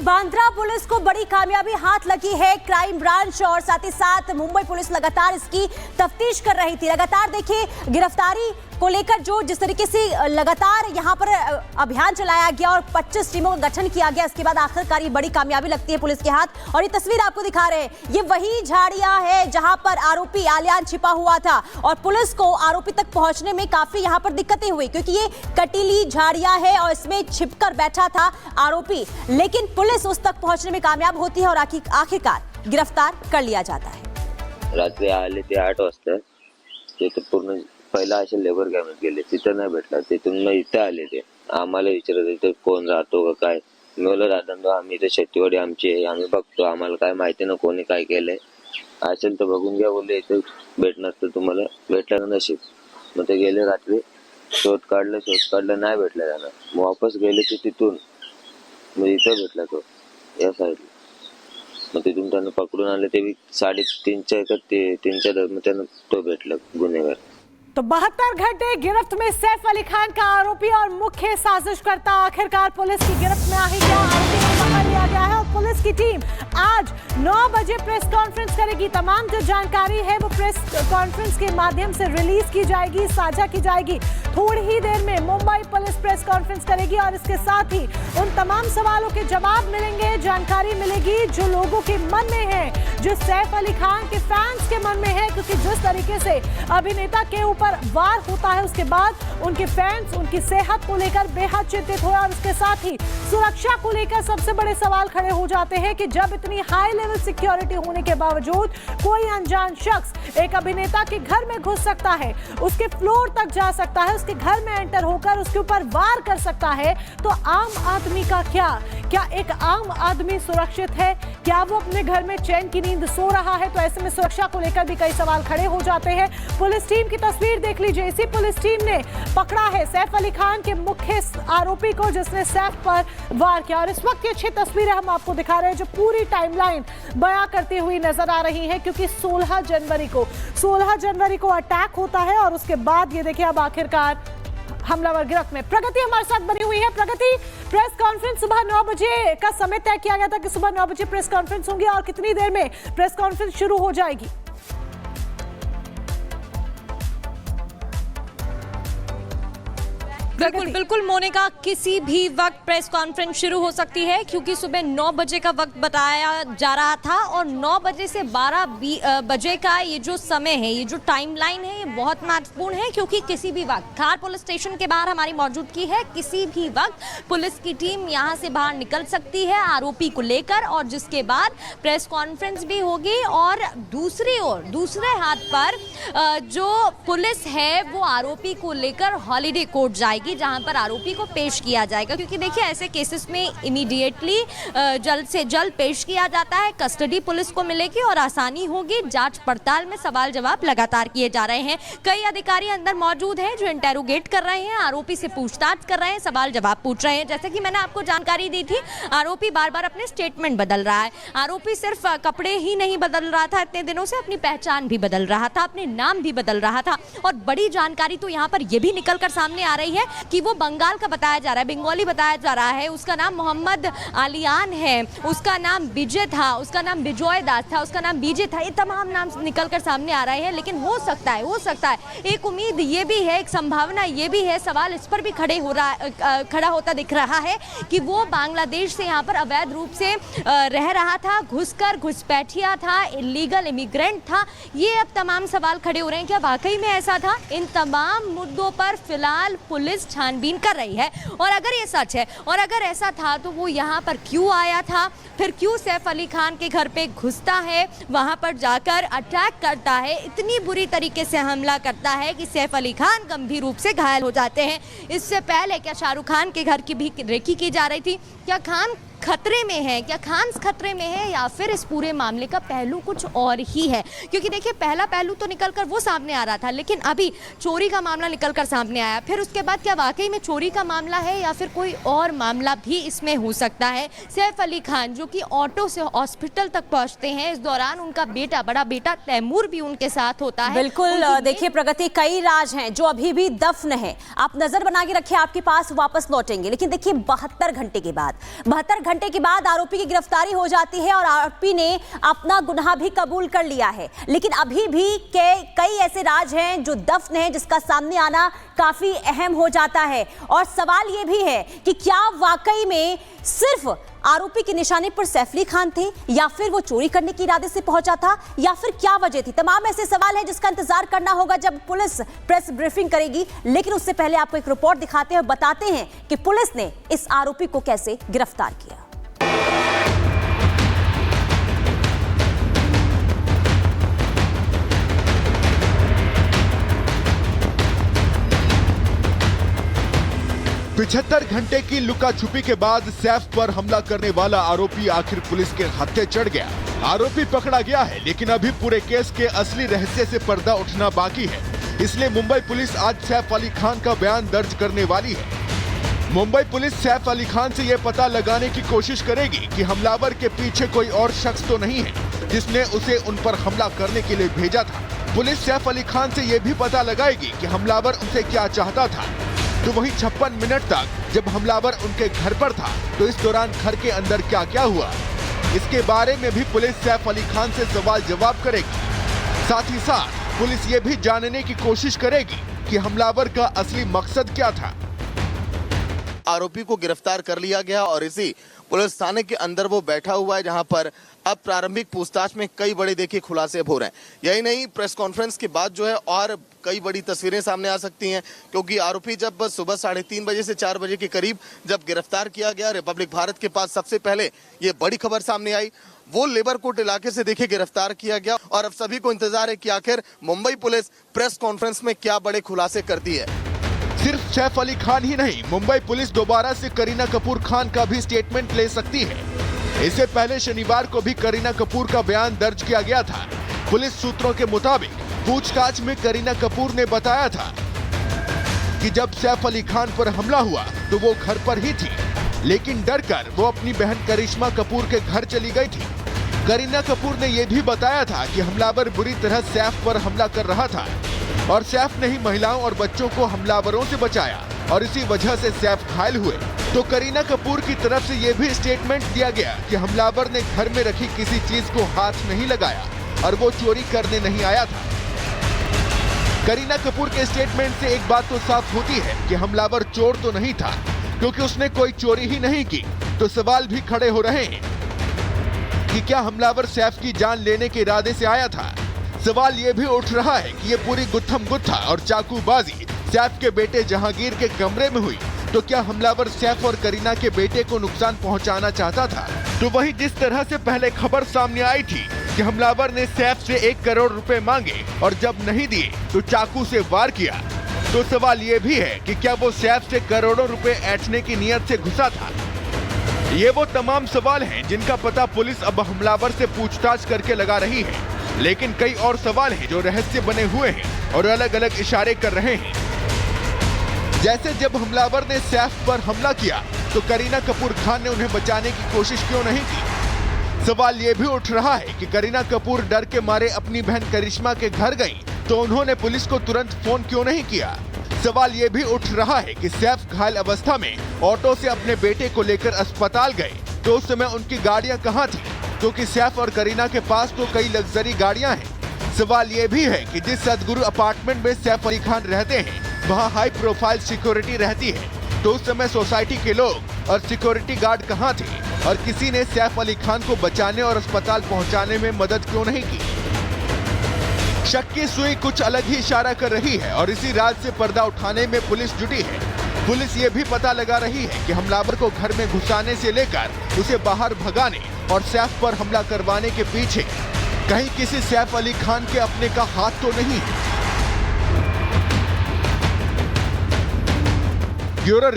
Bandra police को बड़ी कामयाबी हाथ लगी है। क्राइम ब्रांच और साथ ही साथ मुंबई पुलिस लगातार इसकी तफ्तीश कर रही थी। लगातार देखिए गिरफ्तारी को लेकर जिस तरीके से लगातार यहां पर अभियान चलाया गया और 25 टीमों का गठन किया गया, इसके बाद आखिरकार ये बड़ी कामयाबी लगती है पुलिस के हाथ। और ये तस्वीर आपको दिखा रहे हैं, ये वही झाड़ियां है जहां पर आरोपी आलियान छिपा हुआ था और पुलिस को आरोपी तक पहुंचने में काफी यहां पर दिक्कतें हुई, क्योंकि ये कटीली झाड़ियां है और इसमें छिपकर बैठा था आरोपी, लेकिन पुलिस उस तक पहुंचने में कामयाब होती है और आखिरकार गिरफ्तार कर लिया जाता है। रात्री आले ते 8 वाजता ते पूर्ण पहिला असे लेबर कॅम्प गेले, तिथं नाही भेटला, तिथून मग इथे आले ते आम्हाला विचारत होते कोण राहतो का काय। मी बोललो दादा आम्ही इथे शेतीवाडी आमची आहे, आम्ही बघतो, आम्हाला काय माहिती ना कोणी काय केलंय, असेल तर बघून घ्या बोलले, इथे भेटणार तर तुम्हाला भेटलं नशीब। मग ते गेले रात्री शोध काढलं नाही भेटलं त्यांना, मग वापस गेले ते तिथून मग इथं भेटला तो या साईडला। मग तिथून त्यांना पकडून आले ते 3:30च्या दरम्यान त्यांना तो भेटला गुन्हेगार। तो 72 घंटे गिरफ्त में सैफ अली खान का आरोपी और मुख्य साजिशकर्ता आखिरकार पुलिस की गिरफ्त में आ ही गया। आरोपी को पकड़ लिया गया है और पुलिस की टीम आज 9 बजे प्रेस कॉन्फ्रेंस करेगी। तमाम जो जानकारी है वो प्रेस कॉन्फ्रेंस के माध्यम से रिलीज की जाएगी, साझा की जाएगी। थोड़ी ही देर में मुंबई पुलिस प्रेस कॉन्फ्रेंस करेगी और इसके साथ ही उन तमाम सवालों के जवाब मिलेंगे, जानकारी मिलेगी जो लोगों के मन में है, जो सैफ अली खान के फैंस के मन में है, क्योंकि जिस तरीके से अभिनेता के ऊपर वार होता है उसके बाद उनके फैंस उनकी सेहत को लेकर बेहद चिंतित हुए और उसके साथ ही सुरक्षा को लेकर सबसे बड़े सवाल खड़े हो जाते हैं कि जब इतनी हाई लेवल सिक्योरिटी होने के बावजूद कोई अनजान शख्स एक अभिनेता के घर में घुस सकता है, उसके फ्लोर तक जा सकता है, उसके घर में एंटर होकर उसके ऊपर वार कर सकता है, तो आम आदमी का क्या एक आम आदमी सुरक्षित है? क्या वो अपने घर में चैन की नींद सो रहा है? तो ऐसे में सुरक्षा को लेकर भी कई सवाल खड़े हो जाते हैं। पुलिस टीम की तस्वीर देख लीजिए। इसी पुलिस टीम ने पकड़ा है सैफ अली खान के मुख्य आरोपी को, जिसने सैफ पर वार किया। और इस वक्त की अच्छी तस्वीरें हम आपको दिखा रहे हैं जो पूरी टाइमलाइन बयां करती हुई नजर आ रही है, क्योंकि 16 जनवरी को अटैक होता है और उसके बाद ये देखिए अब आखिरकार हमलावर गिरफ्त में। प्रगति हमारे साथ बनी हुई है। प्रगति, प्रेस कॉन्फ्रेंस सुबह 9 बजे का समय तय किया गया था कि सुबह 9 बजे प्रेस कॉन्फ्रेंस होगी और कितनी देर में प्रेस कॉन्फ्रेंस शुरू हो जाएगी? बिल्कुल मोनिका, किसी भी वक्त प्रेस कॉन्फ्रेंस शुरू हो सकती है, क्योंकि सुबह 9 बजे का वक्त बताया जा रहा था और 9 बजे से 12 बजे का ये जो समय है, ये जो टाइमलाइन है, ये बहुत महत्वपूर्ण है, क्योंकि किसी भी वक्त खार पुलिस स्टेशन के बाहर हमारी मौजूदगी है, किसी भी वक्त पुलिस की टीम यहाँ से बाहर निकल सकती है आरोपी को लेकर, और जिसके बाद प्रेस कॉन्फ्रेंस भी होगी। और दूसरी ओर दूसरे हाथ पर जो पुलिस है वो आरोपी को लेकर हॉलीडे कोर्ट जाएगी, जहां पर आरोपी को पेश किया जाएगा, क्योंकि देखिए ऐसे केसेस में इमीडिएटली जल्द से जल्द पेश किया जाता है, कस्टडी पुलिस को मिलेगी और आसानी होगी। जांच पड़ताल में सवाल जवाब लगातार किए जा रहे हैं। कई अधिकारी अंदर मौजूद हैं जो इंटेरोगेट कर रहे हैं, आरोपी से पूछताछ कर रहे हैं, सवाल जवाब पूछ रहे हैं। जैसे कि मैंने आपको जानकारी दी थी, आरोपी बार बार अपने स्टेटमेंट बदल रहा है। आरोपी सिर्फ कपड़े ही नहीं बदल रहा था इतने दिनों से, अपनी पहचान भी बदल रहा था, अपने नाम भी बदल रहा था। और बड़ी जानकारी तो यहाँ पर यह भी निकल कर सामने आ रही है कि वो बंगाल का बताया जा रहा है, बंगाली बताया जा रहा है। उसका नाम मोहम्मद आलियान है, उसका नाम विजय था, उसका नाम विजय दास था, उसका नाम विजय था। ये तमाम नाम निकल कर सामने आ रहे हैं, लेकिन हो सकता है एक उम्मीद ये भी है, एक संभावना ये भी है, सवाल इस पर भी खड़ा होता दिख रहा है कि वो बांग्लादेश से यहाँ पर अवैध रूप से रह रहा था, घुसपैठिया था, इलीगल इमिग्रेंट था। ये अब तमाम सवाल खड़े हो रहे हैं, क्या वाकई में ऐसा था? इन तमाम मुद्दों पर फिलहाल पुलिस छानबीन कर रही है। और अगर ये सच है और अगर ऐसा था तो वो यहाँ पर क्यों आया था, फिर क्यों सैफ अली खान के घर पे घुसता है, वहां पर जाकर अटैक करता है, इतनी बुरी तरीके से हमला करता है कि सैफ अली खान गंभीर रूप से घायल हो जाते हैं। इससे पहले क्या शाहरुख खान के घर की भी रेकी की जा रही थी? क्या खान खतरे में है, क्या खान खतरे में है, या फिर इस पूरे मामले का पहलू कुछ और ही है? क्योंकि देखिए पहला पहलू तो निकलकर वो सामने आ रहा था, लेकिन अभी चोरी का मामला निकलकर सामने आया। फिर उसके बाद क्या वाकई में चोरी का मामला है या फिर कोई और मामला भी इसमें हो सकता है? सैफ अली खान जो कि ऑटो से हॉस्पिटल तक पहुंचते हैं, इस दौरान उनका बेटा, बड़ा बेटा तैमूर भी उनके साथ होता है। बिल्कुल, देखिए प्रगति, कई राज हैं जो अभी भी दफन है। आप नजर बना के रखिए, आपके पास वापस लौटेंगे। लेकिन देखिए 72 घंटे के बाद घंटे के बाद आरोपी की गिरफ्तारी हो जाती है और आरोपी ने अपना गुनाह भी कबूल कर लिया है, लेकिन अभी भी कई ऐसे राज हैं जो दफन हैं, जिसका सामने आना काफी अहम हो जाता है। और सवाल यह भी है कि क्या वाकई में सिर्फ आरोपी के निशाने पर सैफ अली खान थे, या फिर वो चोरी करने के इरादे से पहुंचा था, या फिर क्या वजह थी? तमाम ऐसे सवाल हैं जिसका इंतजार करना होगा जब पुलिस प्रेस ब्रीफिंग करेगी। लेकिन उससे पहले आपको एक रिपोर्ट दिखाते हैं और बताते हैं कि पुलिस ने इस आरोपी को कैसे गिरफ्तार किया। पिछहत्तर घंटे की लुका छुपी के बाद सैफ पर हमला करने वाला आरोपी आखिर पुलिस के हत्थे चढ़ गया। आरोपी पकड़ा गया है, लेकिन अभी पूरे केस के असली रहस्य से पर्दा उठना बाकी है। इसलिए मुंबई पुलिस आज सैफ अली खान का बयान दर्ज करने वाली है। मुंबई पुलिस सैफ अली खान से ये पता लगाने की कोशिश करेगी कि हमलावर के पीछे कोई और शख्स तो नहीं है जिसने उसे उन पर हमला करने के लिए भेजा था। पुलिस सैफ अली खान से ये भी पता लगाएगी कि हमलावर उनसे क्या चाहता था। तो वहीं 56 मिनट तक जब हमलावर उनके घर पर था, तो इस दौरान घर के अंदर क्या क्या हुआ, इसके बारे में भी पुलिस सैफ अली खान से सवाल जवाब करेगी। साथ ही साथ पुलिस ये भी जानने की कोशिश करेगी कि हमलावर का असली मकसद क्या था। आरोपी को गिरफ्तार कर लिया गया और इसी पुलिस थाने के अंदर वो बैठा हुआ है, जहां पर अब प्रारंभिक पूछताछ में कई बड़े देखिए खुलासे हो रहे हैं। यही नहीं, प्रेस कॉन्फ्रेंस के बाद जो है और कई बड़ी तस्वीरें सामने आ सकती हैं, क्योंकि आरोपी जब सुबह 3:30 बजे से 4 बजे के करीब जब गिरफ्तार किया गया, रिपब्लिक भारत के पास सबसे पहले ये बड़ी खबर सामने आई। वो लेबर कोर्ट इलाके से देखिए गिरफ्तार किया गया और अब सभी को इंतजार है कि आखिर मुंबई पुलिस प्रेस कॉन्फ्रेंस में क्या बड़े खुलासे करती है। सिर्फ सैफ अली खान ही नहीं, मुंबई पुलिस दोबारा से करीना कपूर खान का भी स्टेटमेंट ले सकती है। इससे पहले शनिवार को भी करीना कपूर का बयान दर्ज किया गया था। पुलिस सूत्रों के मुताबिक पूछताछ में करीना कपूर ने बताया था कि जब सैफ अली खान पर हमला हुआ तो वो घर पर ही थी, लेकिन डरकर वो अपनी बहन करिश्मा कपूर के घर चली गई थी। करीना कपूर ने यह भी बताया था कि हमलावर बुरी तरह सैफ पर हमला कर रहा था और सैफ ने ही महिलाओं और बच्चों को हमलावरों से बचाया और इसी वजह से सैफ घायल हुए। तो करीना कपूर की तरफ से यह भी स्टेटमेंट दिया गया कि हमलावर ने घर में रखी किसी चीज को हाथ नहीं लगाया और वो चोरी करने नहीं आया था। करीना कपूर के स्टेटमेंट से एक बात तो साफ होती है कि हमलावर चोर तो नहीं था, क्योंकि उसने कोई चोरी ही नहीं की। तो सवाल भी खड़े हो रहे हैं कि क्या हमलावर सैफ की जान लेने के इरादे से आया था। सवाल ये भी उठ रहा है कि ये पूरी गुत्थम गुत्था और चाकूबाजी सैफ के बेटे जहांगीर के कमरे में हुई, तो क्या हमलावर सैफ और करीना के बेटे को नुकसान पहुंचाना चाहता था। तो वही जिस तरह से पहले खबर सामने आई थी कि हमलावर ने सैफ से 1 करोड़ रुपए मांगे और जब नहीं दिए तो चाकू से वार किया, तो सवाल ये भी है कि क्या वो सैफ से करोड़ों रुपए ऐंठने की नियत से घुसा था। ये वो तमाम सवाल हैं जिनका पता पुलिस अब हमलावर से पूछताछ करके लगा रही है, लेकिन कई और सवाल हैं जो रहस्य बने हुए हैं और अलग अलग इशारे कर रहे हैं। जैसे जब हमलावर ने सैफ पर हमला किया तो करीना कपूर खान ने उन्हें बचाने की कोशिश क्यों नहीं की। सवाल ये भी उठ रहा है कि करीना कपूर डर के मारे अपनी बहन करिश्मा के घर गईं, तो उन्होंने पुलिस को तुरंत फोन क्यों नहीं किया। सवाल ये भी उठ रहा है कि सैफ घायल अवस्था में ऑटो से अपने बेटे को लेकर अस्पताल गए, तो उस समय उनकी गाड़ियां कहां थी, क्योंकि सैफ और करीना के पास तो कई लग्जरी गाड़ियां हैं। सवाल ये भी है कि जिस सदगुरु अपार्टमेंट में सैफ अली खान रहते हैं वहां हाई प्रोफाइल सिक्योरिटी रहती है, तो उस समय सोसाइटी के लोग और सिक्योरिटी गार्ड कहां थे और किसी ने सैफ अली खान को बचाने और अस्पताल पहुंचाने में मदद क्यों नहीं की। शक की सुई कुछ अलग ही इशारा कर रही है और इसी राज से पर्दा उठाने में पुलिस जुटी है। पुलिस ये भी पता लगा रही है कि हमलावर को घर में घुसाने से लेकर उसे बाहर भगाने और सैफ पर हमला करवाने के पीछे कहीं किसी सैफ अली खान के अपने का हाथ तो नहीं। ब्यूरो